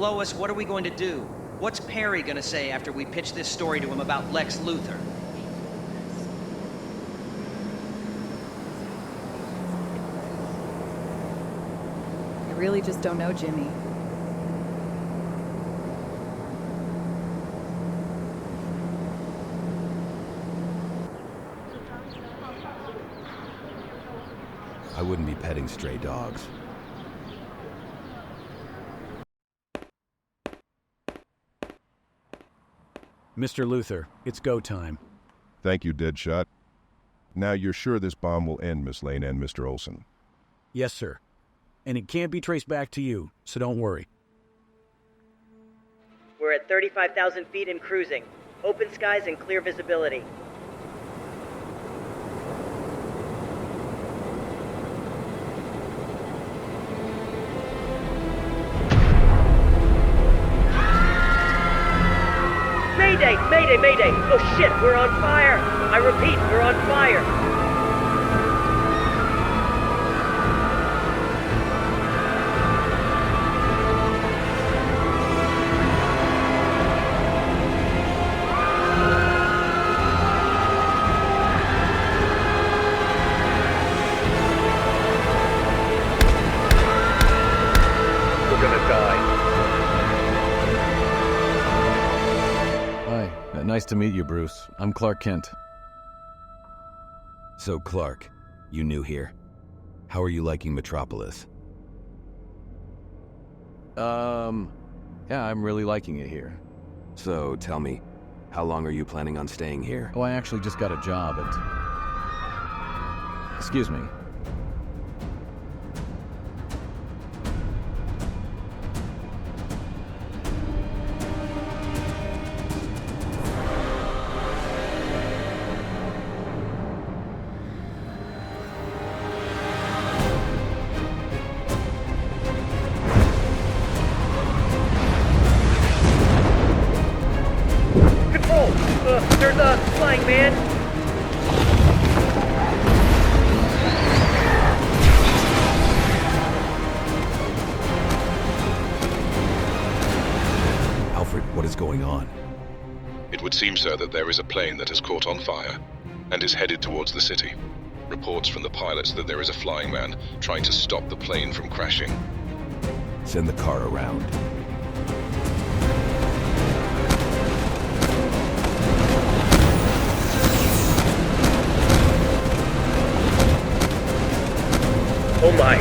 Lois, what are we going to do? What's Perry gonna say after we pitch this story to him about Lex Luthor? I really just don't know, Jimmy. I wouldn't be petting stray dogs. Mr. Luthor, it's go time. Thank you, Deadshot. Now you're sure this bomb will end Miss Lane and Mr. Olsen? Yes, sir. And it can't be traced back to you, so don't worry. We're at 35,000 feet and cruising. Open skies and clear visibility. Mayday! Mayday! Mayday! Oh shit, we're on fire! I repeat, we're on fire! We're gonna die. Hi, nice to meet you, Bruce. I'm Clark Kent. So, Clark, you new here. How are you liking Metropolis? Yeah, I'm really liking it here. So, tell me, how long are you planning on staying here? Oh, I actually just got a job at... Excuse me. Control! There's a flying man! Alfred, what is going on? It would seem, sir, that there is a plane that has caught on fire and is headed towards the city. Reports from the pilots that there is a flying man trying to stop the plane from crashing. Send the car around. Oh my.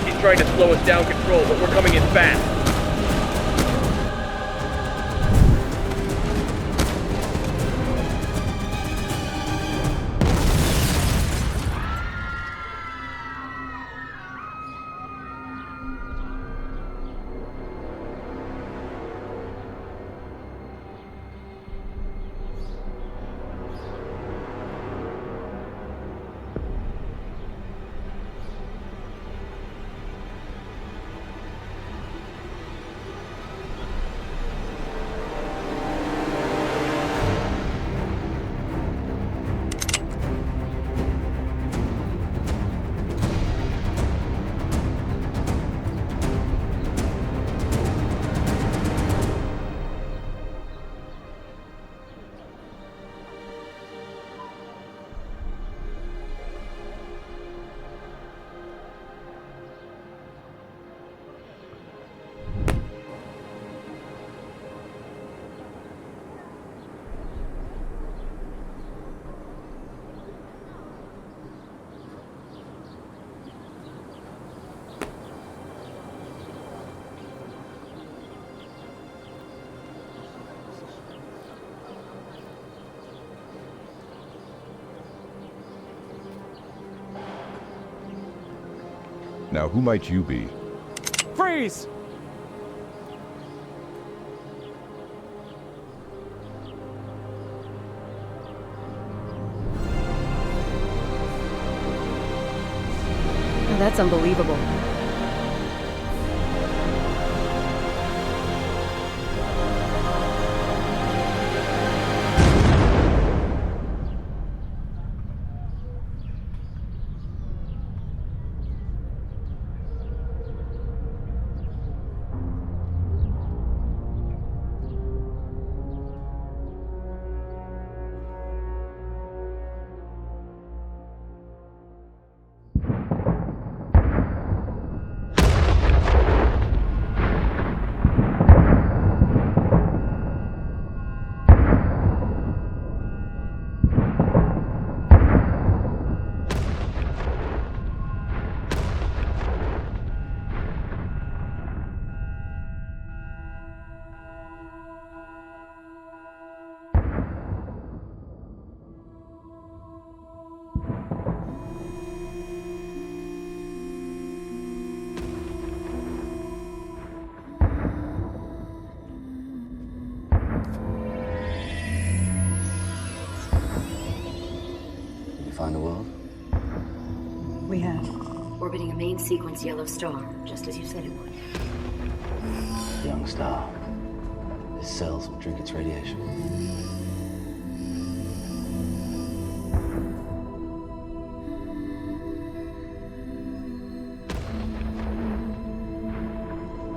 He's trying to slow us down, Control, but we're coming in fast. Now, who might you be? Freeze! That's unbelievable. Find the world? We have. Orbiting a main sequence yellow star, just as you said it would. Young star. His cells will drink its radiation.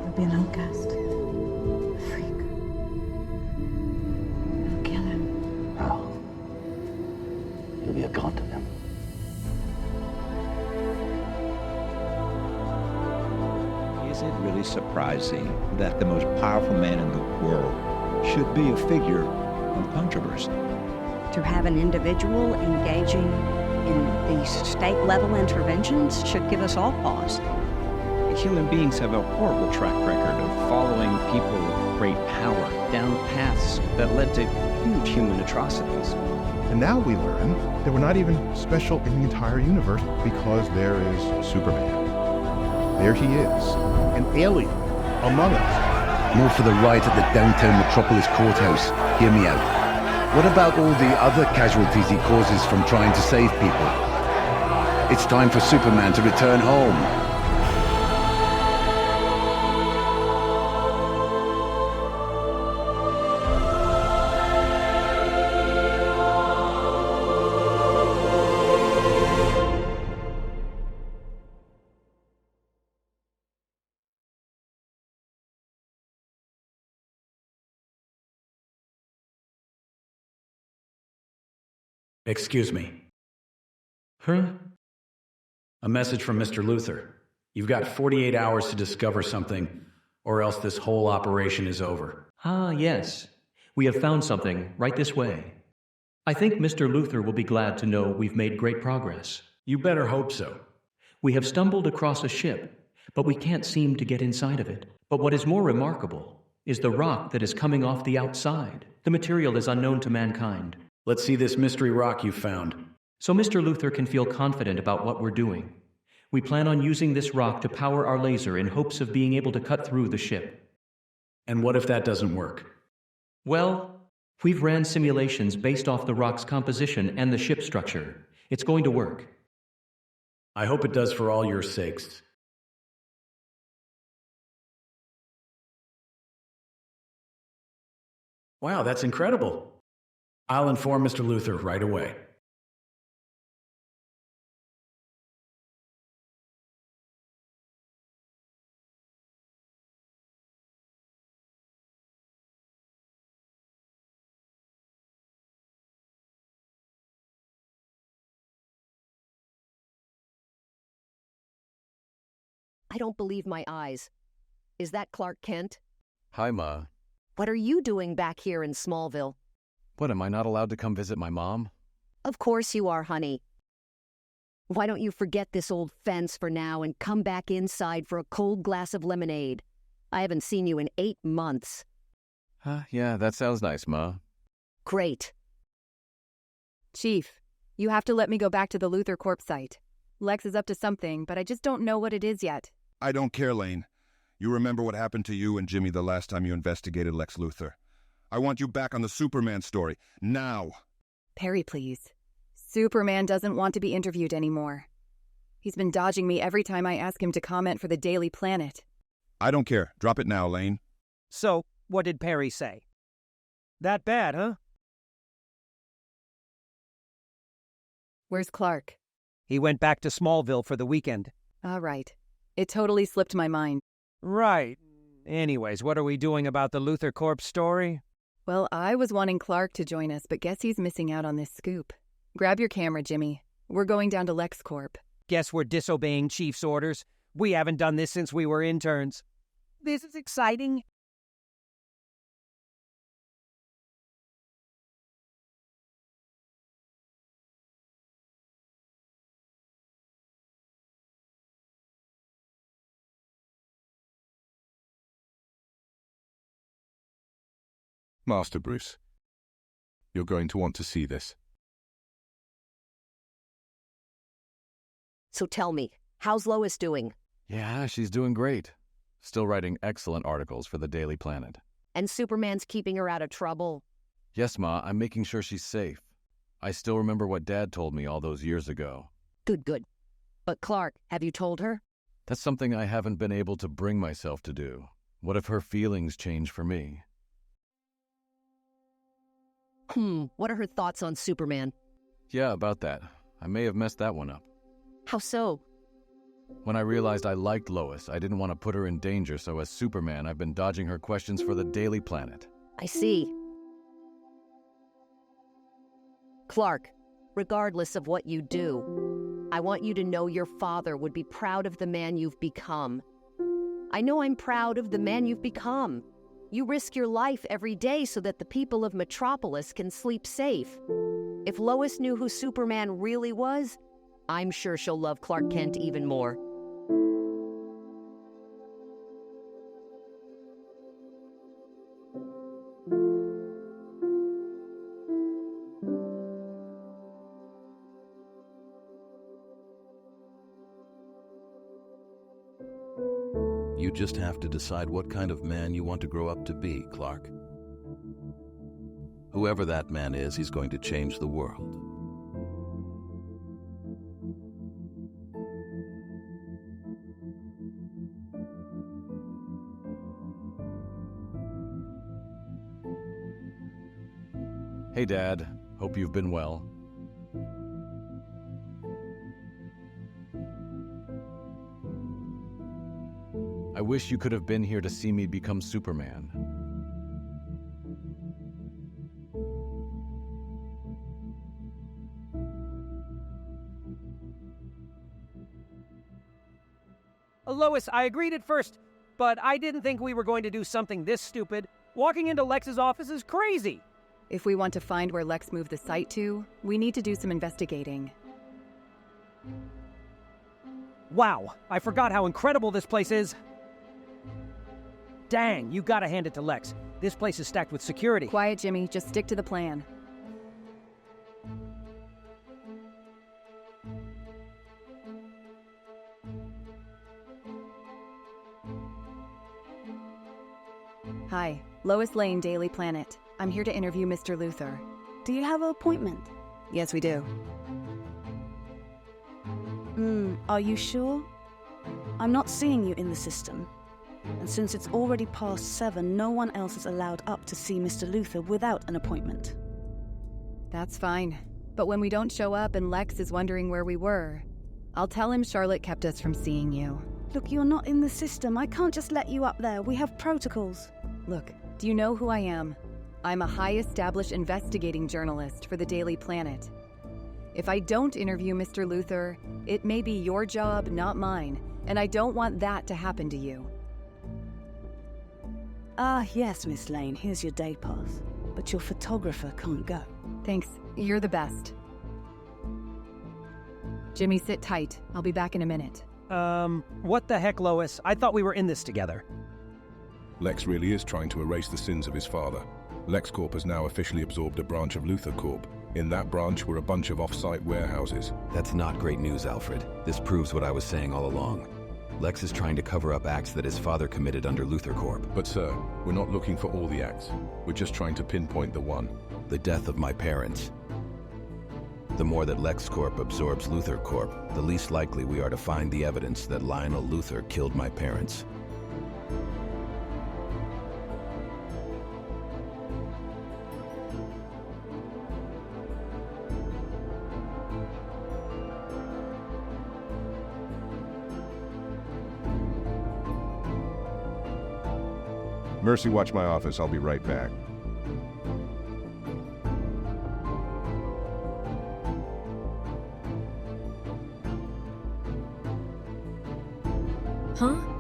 He'll be an outcast. A freak. It'll kill him. How? He'll be a god to them. Is it really surprising that the most powerful man in the world should be a figure of controversy? To have an individual engaging in these state-level interventions should give us all pause. Human beings have a horrible track record of following people with great power down paths that led to huge human atrocities. And now we learn that we're not even special in the entire universe because there is Superman. There he is, an alien among us. More for the riot at the downtown Metropolis courthouse. Hear me out. What about all the other casualties he causes from trying to save people? It's time for Superman to return home. Excuse me. Huh? A message from Mr. Luther. You've got 48 hours to discover something, or else this whole operation is over. Ah, yes. We have found something right this way. I think Mr. Luther will be glad to know we've made great progress. You better hope so. We have stumbled across a ship, but we can't seem to get inside of it. But what is more remarkable is the rock that is coming off the outside. The material is unknown to mankind. Let's see this mystery rock you found. So Mr. Luther can feel confident about what we're doing. We plan on using this rock to power our laser in hopes of being able to cut through the ship. And what if that doesn't work? Well, we've ran simulations based off the rock's composition and the ship structure. It's going to work. I hope it does for all your sakes. Wow, that's incredible. I'll inform Mr. Luther right away. I don't believe my eyes. Is that Clark Kent? Hi, Ma. What are you doing back here in Smallville? What, am I not allowed to come visit my mom? Of course you are, honey. Why don't you forget this old fence for now and come back inside for a cold glass of lemonade? I haven't seen you in 8 months. Yeah, that sounds nice, Ma. Great. Chief, you have to let me go back to the Luther Corp site. Lex is up to something, but I just don't know what it is yet. I don't care, Lane. You remember what happened to you and Jimmy the last time you investigated Lex Luthor. I want you back on the Superman story, now. Perry, please. Superman doesn't want to be interviewed anymore. He's been dodging me every time I ask him to comment for the Daily Planet. I don't care. Drop it now, Lane. So, what did Perry say? That bad, huh? Where's Clark? He went back to Smallville for the weekend. All right. It totally slipped my mind. Right. Anyways, what are we doing about the Luthor Corp story? Well, I was wanting Clark to join us, but guess he's missing out on this scoop. Grab your camera, Jimmy. We're going down to LexCorp. Guess we're disobeying Chief's orders. We haven't done this since we were interns. This is exciting. Master Bruce, you're going to want to see this. So tell me, how's Lois doing? Yeah, she's doing great. Still writing excellent articles for the Daily Planet. And Superman's keeping her out of trouble? Yes, Ma, I'm making sure she's safe. I still remember what Dad told me all those years ago. Good, good. But Clark, have you told her? That's something I haven't been able to bring myself to do. What if her feelings change for me? What are her thoughts on Superman? Yeah, about that. I may have messed that one up. How so? When I realized I liked Lois, I didn't want to put her in danger, so as Superman, I've been dodging her questions for the Daily Planet. I see. Clark, regardless of what you do, I want you to know your father would be proud of the man you've become. I know I'm proud of the man you've become. You risk your life every day so that the people of Metropolis can sleep safe. If Lois knew who Superman really was, I'm sure she'll love Clark Kent even more. You just have to decide what kind of man you want to grow up to be, Clark. Whoever that man is, he's going to change the world. Hey, Dad. Hope you've been well. I wish you could have been here to see me become Superman. Lois, I agreed at first, but I didn't think we were going to do something this stupid. Walking into Lex's office is crazy. If we want to find where Lex moved the site to, we need to do some investigating. Wow, I forgot how incredible this place is. Dang, you gotta hand it to Lex. This place is stacked with security. Quiet, Jimmy. Just stick to the plan. Hi, Lois Lane, Daily Planet. I'm here to interview Mr. Luthor. Do you have an appointment? Yes, we do. Are you sure? I'm not seeing you in the system. And since it's already past 7, no one else is allowed up to see Mr. Luthor without an appointment. That's fine. But when we don't show up and Lex is wondering where we were, I'll tell him Charlotte kept us from seeing you. Look, you're not in the system. I can't just let you up there. We have protocols. Look, do you know who I am? I'm a high-established investigating journalist for the Daily Planet. If I don't interview Mr. Luthor, it may be your job, not mine, and I don't want that to happen to you. Ah, yes, Miss Lane, here's your day pass. But your photographer can't go. Thanks, you're the best. Jimmy, sit tight. I'll be back in a minute. What the heck, Lois? I thought we were in this together. Lex really is trying to erase the sins of his father. LexCorp has now officially absorbed a branch of Luthor Corp. In that branch were a bunch of off-site warehouses. That's not great news, Alfred. This proves what I was saying all along. Lex is trying to cover up acts that his father committed under Luthor Corp. But sir, we're not looking for all the acts. We're just trying to pinpoint the one. The death of my parents. The more that LexCorp absorbs Luthor Corp, the least likely we are to find the evidence that Lionel Luthor killed my parents. Mercy, watch my office. I'll be right back. Huh?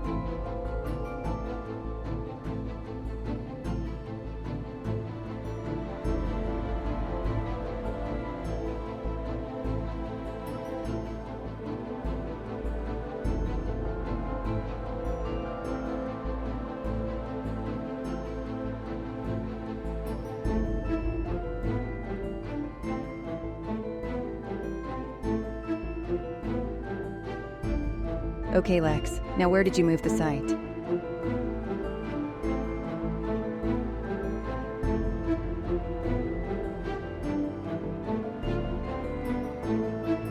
Okay, Lex. Now where did you move the site?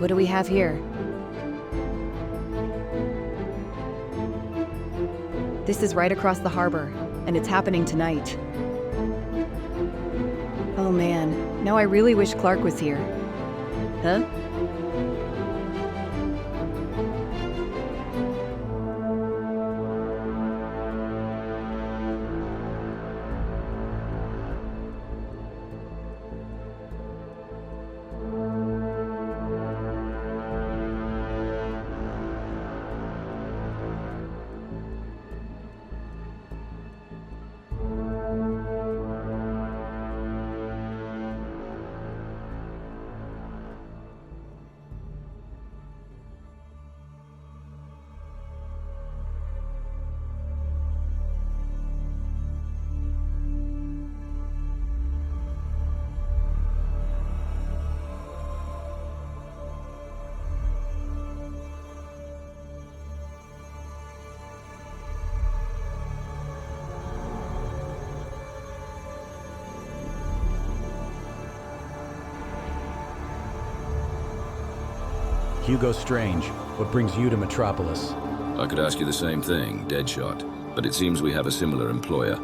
What do we have here? This is right across the harbor, and it's happening tonight. Oh man, now I really wish Clark was here. Huh? Hugo Strange, what brings you to Metropolis? I could ask you the same thing, Deadshot, but it seems we have a similar employer.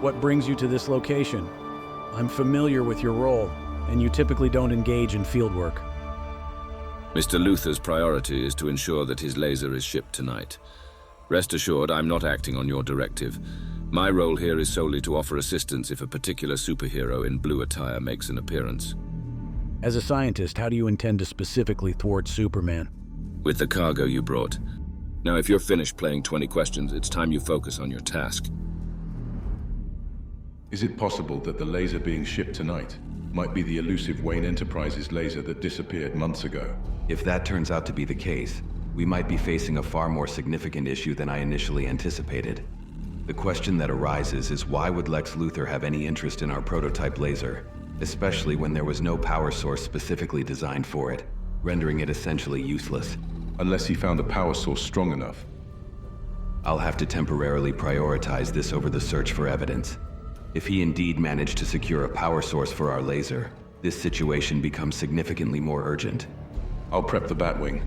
What brings you to this location? I'm familiar with your role, and you typically don't engage in field work. Mr. Luthor's priority is to ensure that his laser is shipped tonight. Rest assured, I'm not acting on your directive. My role here is solely to offer assistance if a particular superhero in blue attire makes an appearance. As a scientist, how do you intend to specifically thwart Superman? With the cargo you brought. Now, if you're finished playing 20 questions, it's time you focus on your task. Is it possible that the laser being shipped tonight might be the elusive Wayne Enterprises laser that disappeared months ago? If that turns out to be the case, we might be facing a far more significant issue than I initially anticipated. The question that arises is why would Lex Luthor have any interest in our prototype laser? Especially when there was no power source specifically designed for it, rendering it essentially useless. Unless he found a power source strong enough. I'll have to temporarily prioritize this over the search for evidence. If he indeed managed to secure a power source for our laser, this situation becomes significantly more urgent. I'll prep the Batwing.